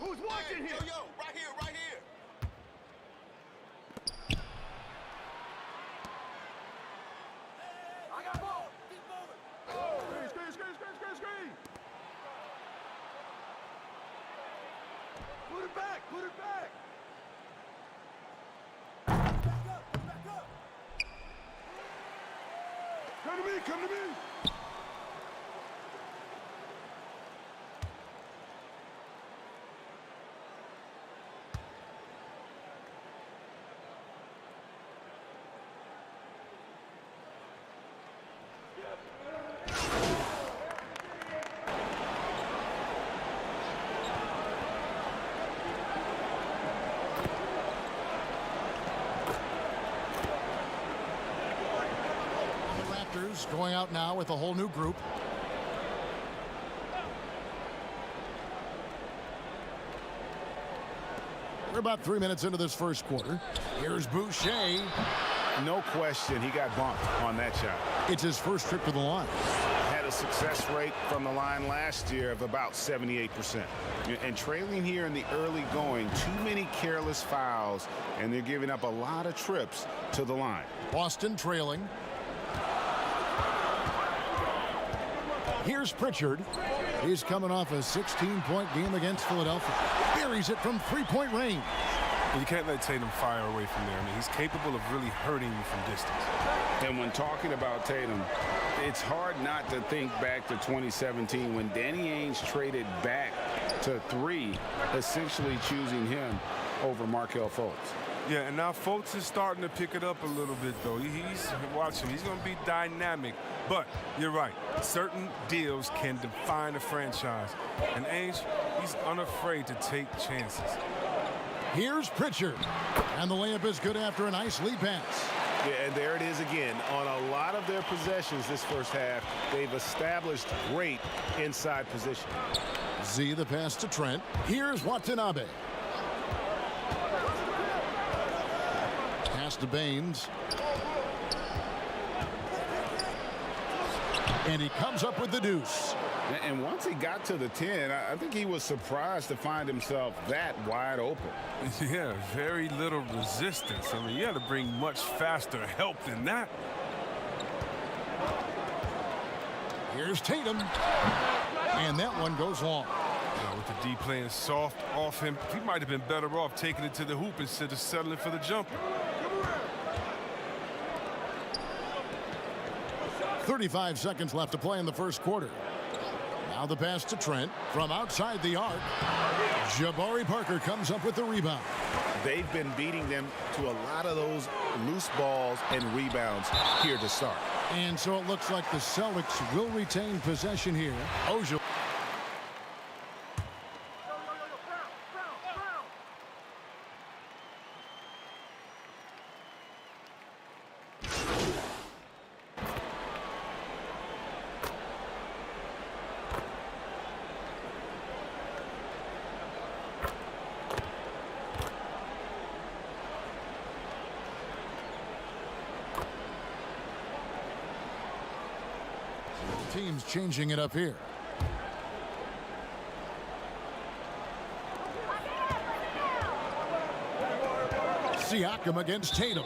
Who's watching here? Yo, right here, right here. I got ball. Keep moving. Screen. Put it back. Back up. Come to me. Going out now with a whole new group. We're about 3 minutes into this first quarter. Here's Boucher. No question, he got bumped on that shot. It's his first trip to the line. Had a success rate from the line last year of about 78%. And trailing here in the early going, too many careless fouls, and they're giving up a lot of trips to the line. Boston trailing. Here's Pritchard. He's coming off a 16-point game against Philadelphia. Buries it from 3-point range. You can't let Tatum fire away from there. I mean, he's capable of really hurting you from distance. And when talking about Tatum, it's hard not to think back to 2017 when Danny Ainge traded back to 3, essentially choosing him over Markelle Fultz. Yeah, and now Fultz is starting to pick it up a little bit, though. Watch him. He's going to be dynamic. But you're right. Certain deals can define a franchise. And Ainge, he's unafraid to take chances. Here's Pritchard. And the layup is good after a nice lead pass. Yeah, and there it is again. On a lot of their possessions this first half, they've established great inside position. Z the pass to Trent. Here's Watanabe. Pass to Baines. And he comes up with the deuce. And once he got to the 10, I think he was surprised to find himself that wide open. Yeah, very little resistance. I mean, you had to bring much faster help than that. Here's Tatum. And that one goes long. Yeah, with the D playing soft off him, he might have been better off taking it to the hoop instead of settling for the jumper. 35 seconds left to play in the first quarter. Now the pass to Trent from outside the arc. Jabari Parker comes up with the rebound. They've been beating them to a lot of those loose balls and rebounds here to start. And so it looks like the Celtics will retain possession here. Ojo. Teams changing it up here. Siakam against Tatum.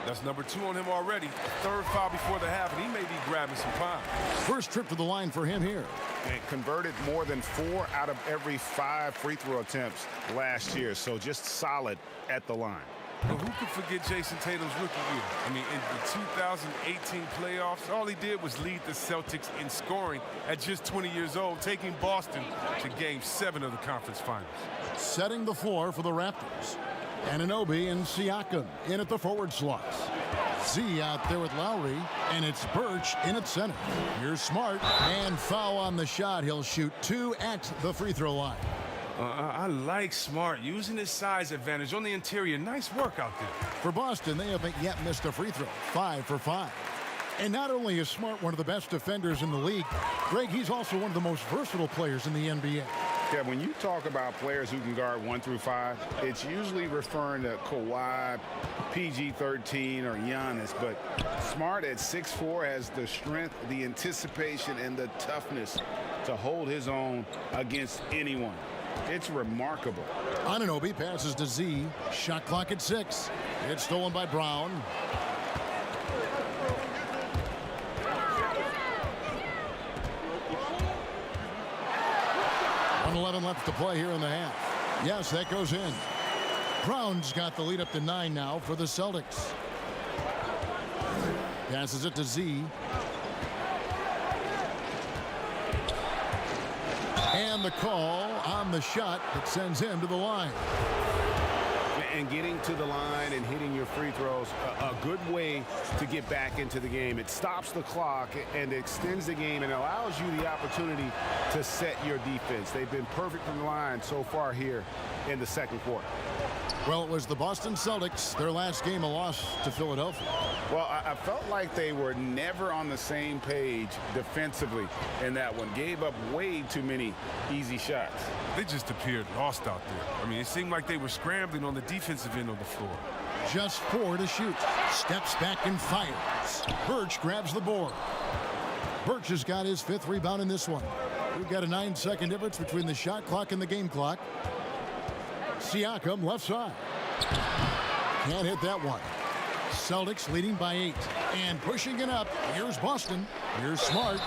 That's number 2 on him already. Third foul before the half, and he may be grabbing some time. First trip to the line for him here. And converted more than 4 out of every 5 free throw attempts last year, so just solid at the line. Well, who could forget Jason Tatum's rookie year? I mean, in the 2018 playoffs, all he did was lead the Celtics in scoring at just 20 years old, taking Boston to Game 7 of the conference finals. Setting the floor for the Raptors. Anunoby and Siakam in at the forward slots. Z out there with Lowry, and it's Birch in at center. Here's Smart, and foul on the shot. He'll shoot 2 at the free throw line. I like Smart using his size advantage on the interior. Nice work out there. For Boston, they haven't yet missed a free throw. 5 for 5. And not only is Smart one of the best defenders in the league, Greg, he's also one of the most versatile players in the NBA. Yeah, when you talk about players who can guard 1 through 5, it's usually referring to Kawhi, PG-13, or Giannis. But Smart at 6'4" has the strength, the anticipation, and the toughness to hold his own against anyone. It's remarkable. Anunoby passes to Z. Shot clock at 6. It's stolen by Brown. .11 left to play here in the half. Yes, that goes in. Brown's got the lead up to 9 now for the Celtics. Passes it to Z. And the call on the shot that sends him to the line. And getting to the line and hitting your free throws, a good way to get back into the game. It stops the clock and extends the game and allows you the opportunity to set your defense. They've been perfect from the line so far here in the second quarter. Well, it was the Boston Celtics, their last game, a loss to Philadelphia. Well, I felt like they were never on the same page defensively in that one. Gave up way too many easy shots. They just appeared lost out there. I mean, it seemed like they were scrambling on the defensive end of the floor. Just 4 to shoot. Steps back and fires. Birch grabs the board. Birch has got his 5th rebound in this one. We've got a 9-second difference between the shot clock and the game clock. Siakam left side. Can't hit that one. Celtics leading by 8. And pushing it up. Here's Boston. Here's Smart.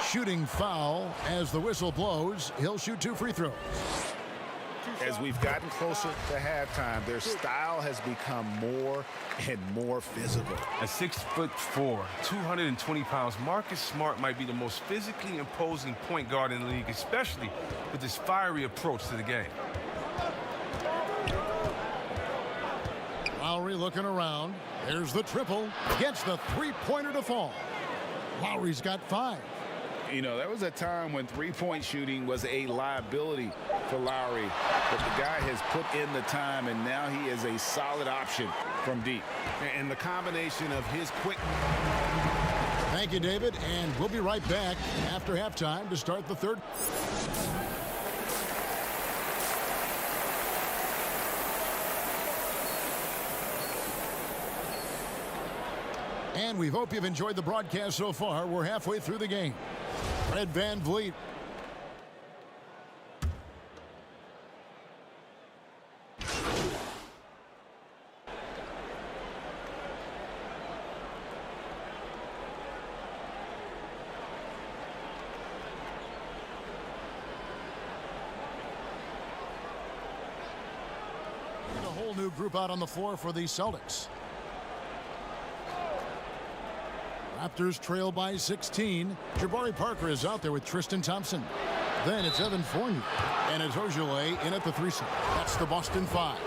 Shooting foul as the whistle blows. He'll shoot 2 free throws. As we've gotten closer to halftime, their style has become more and more physical. At 6'4", 220 pounds, Marcus Smart might be the most physically imposing point guard in the league, especially with his fiery approach to the game. Lowry looking around. There's the triple. Gets the three-pointer to fall. Lowry's got 5. You know, there was a time when three-point shooting was a liability for Lowry, but the guy has put in the time, and now he is a solid option from deep. And the combination of his quick... Thank you, David, and we'll be right back after halftime to start the third. And we hope you've enjoyed the broadcast so far. We're halfway through the game. Fred VanVleet. And a whole new group out on the floor for the Celtics. Raptors trail by 16. Jabari Parker is out there with Tristan Thompson. Then it's Evan Fournier. And it's Ojale in at the 3 side. That's the Boston 5.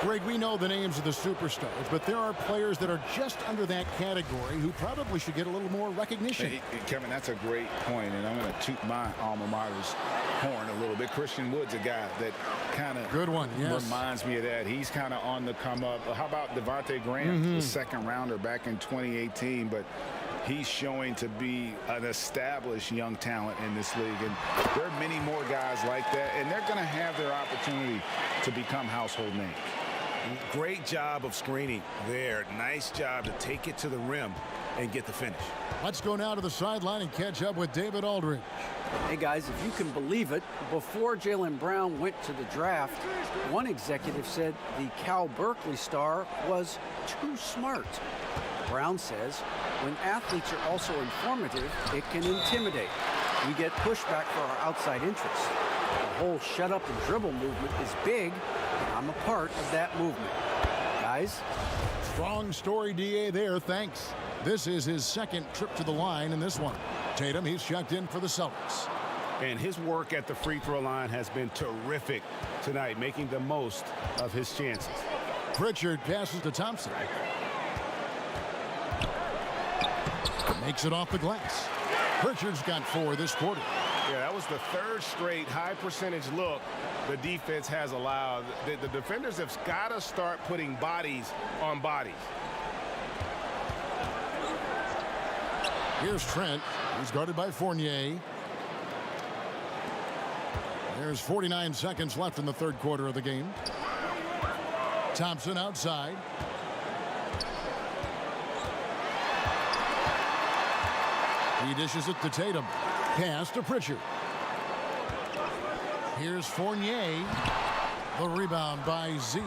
Greg, we know the names of the superstars, but there are players that are just under that category who probably should get a little more recognition. Hey, Kevin, that's a great point, and I'm going to toot my alma mater's horn a little bit. Christian Wood's a guy that kind of good one, yes, reminds me of that. He's kind of on the come up. How about Devontae Graham, the second rounder back in 2018, but he's showing to be an established young talent in this league, and there are many more guys like that, and they're going to have their opportunity to become household names. Great job of screening there. Nice job to take it to the rim and get the finish. Let's go now to the sideline and catch up with David Aldridge. Hey guys, if you can believe it, before Jaylen Brown went to the draft, one executive said the Cal Berkeley star was too smart. Brown says when athletes are also informative, it can intimidate. We get pushback for our outside interests. The whole shut up and dribble movement is big, and I'm a part of that movement. guys. Strong story, DA, there. Thanks. This is his second trip to the line in this one. Tatum, he's checked in for the Celtics. And his work at the free throw line has been terrific tonight, making the most of his chances. Pritchard passes to Thompson. Makes it off the glass. Pritchard's got 4 this quarter. Yeah, that was the third straight high percentage look the defense has allowed. The defenders have got to start putting bodies on bodies. Here's Trent. He's guarded by Fournier. There's 49 seconds left in the third quarter of the game. Thompson outside. He dishes it to Tatum. Pass to Pritchard. Here's Fournier. The rebound by Z.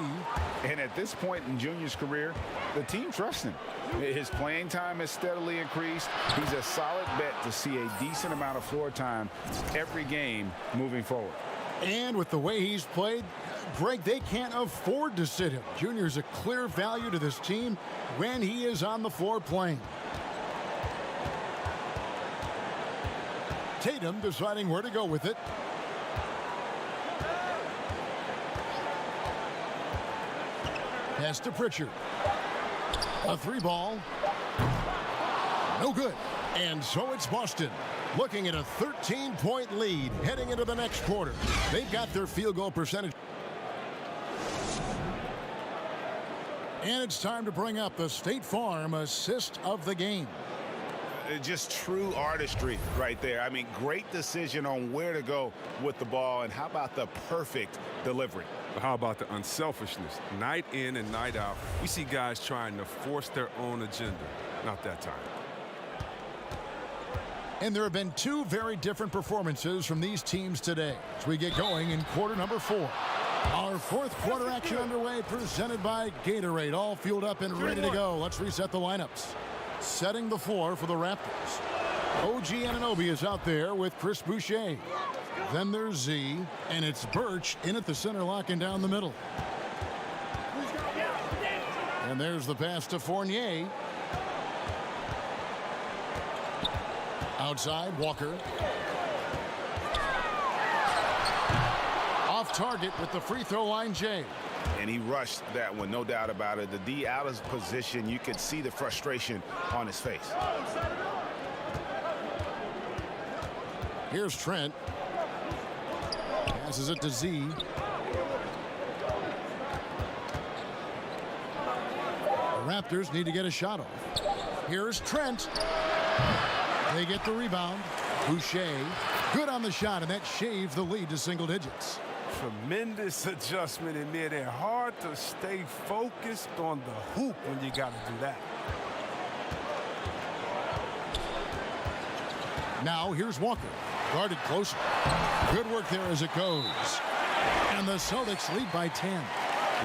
And at this point in Junior's career, the team trusts him. His playing time has steadily increased. He's a solid bet to see a decent amount of floor time every game moving forward. And with the way he's played, Greg, they can't afford to sit him. Junior's a clear value to this team when he is on the floor playing. Tatum deciding where to go with it. Pass to Pritchard. A 3-ball. No good. And so it's Boston looking at a 13-point lead heading into the next quarter. They've got their field goal percentage. And it's time to bring up the State Farm assist of the game. Just true artistry right there. I mean, great decision on where to go with the ball, and how about the perfect delivery? How about the unselfishness? Night in and night out, we see guys trying to force their own agenda. Not that time. And there have been 2 very different performances from these teams today as we get going in quarter number 4. Our fourth quarter action underway, presented by Gatorade. All fueled up and ready to go. Let's reset the lineups. Setting the floor for the Raptors. OG Anunoby is out there with Chris Boucher. Then there's Z, and it's Birch in at the center, locking down the middle. And there's the pass to Fournier. Outside, Walker. Off target with the free throw line, Jay. And he rushed that one, no doubt about it. The D out of position, you could see the frustration on his face. Here's Trent. Passes it to Z. The Raptors need to get a shot off. Here's Trent. They get the rebound. Boucher, good on the shot, and that shaves the lead to single digits. Tremendous adjustment in there. They're hard to stay focused on the hoop when you got to do that. Now here's Walker. Guarded closer. Good work there as it goes. And the Celtics lead by 10.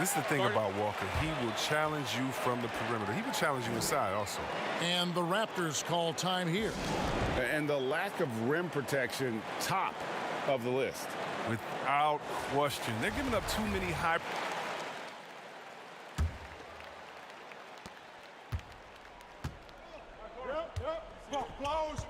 This is the thing about Walker. He will challenge you from the perimeter. He will challenge you inside also. And the Raptors call time here. And the lack of rim protection, top of the list. Without question. They're giving up too many high... Close.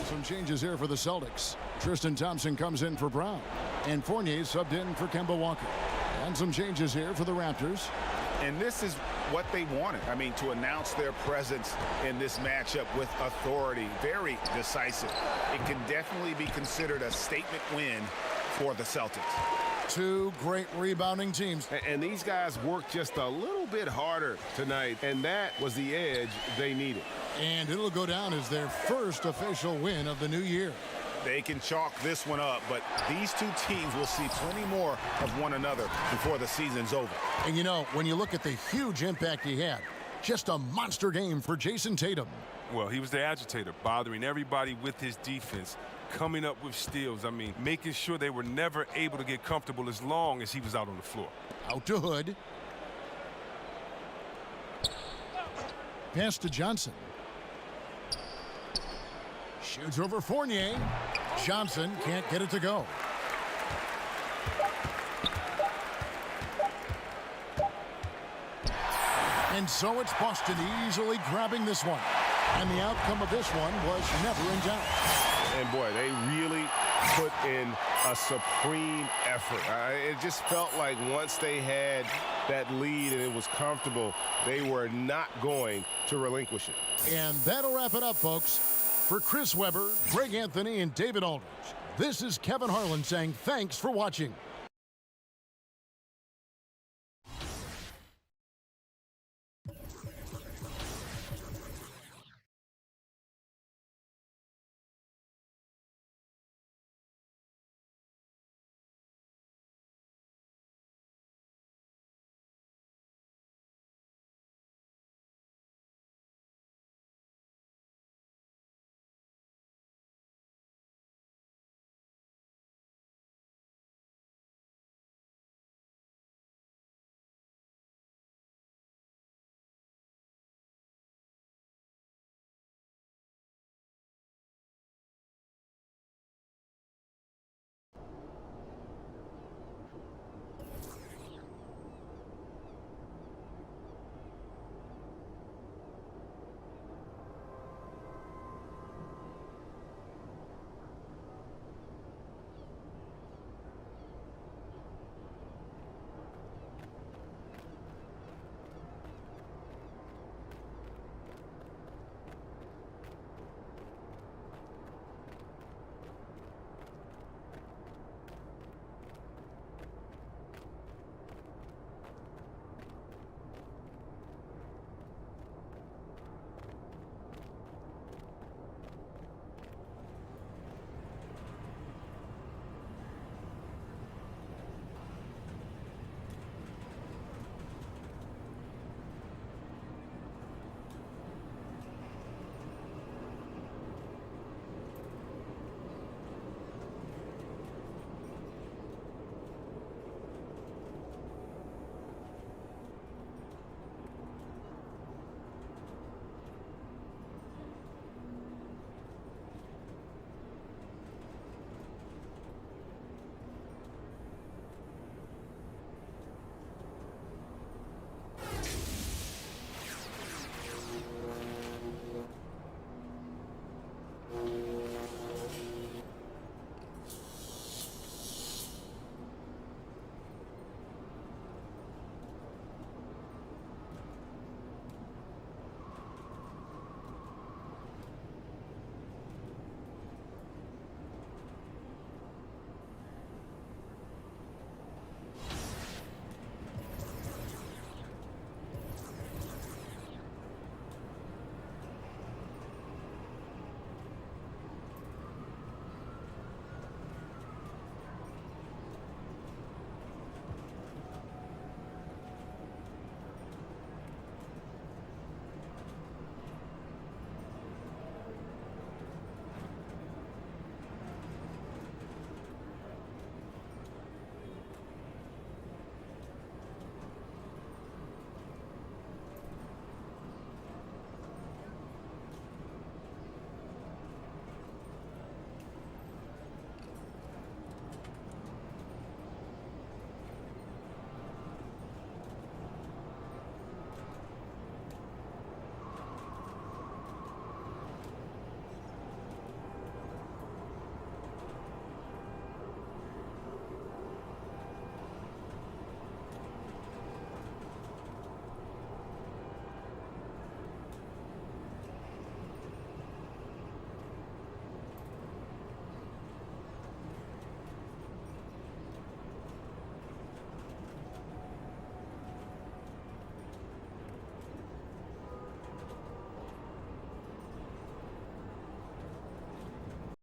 Some changes here for the Celtics. Tristan Thompson comes in for Brown. And Fournier subbed in for Kemba Walker. And some changes here for the Raptors. And this is what they wanted. I mean, to announce their presence in this matchup with authority. Very decisive. It can definitely be considered a statement win for the Celtics. 2 great rebounding teams. And these guys worked just a little bit harder tonight, and that was the edge they needed. And it'll go down as their first official win of the new year. They can chalk this one up, but these 2 teams will see plenty more of one another before the season's over. And you know, when you look at the huge impact he had, just a monster game for Jason Tatum. Well, he was the agitator, bothering everybody with his defense, coming up with steals. I mean, making sure they were never able to get comfortable as long as he was out on the floor. Out to Hood. pass to Johnson. Shoots over Fournier. Johnson can't get it to go. And so it's Boston easily grabbing this one. And the outcome of this one was never in doubt. And boy, they really put in a supreme effort. It just felt like once they had that lead and it was comfortable, they were not going to relinquish it. And that'll wrap it up, folks. For Chris Webber, Greg Anthony, and David Aldridge, this is Kevin Harlan saying thanks for watching.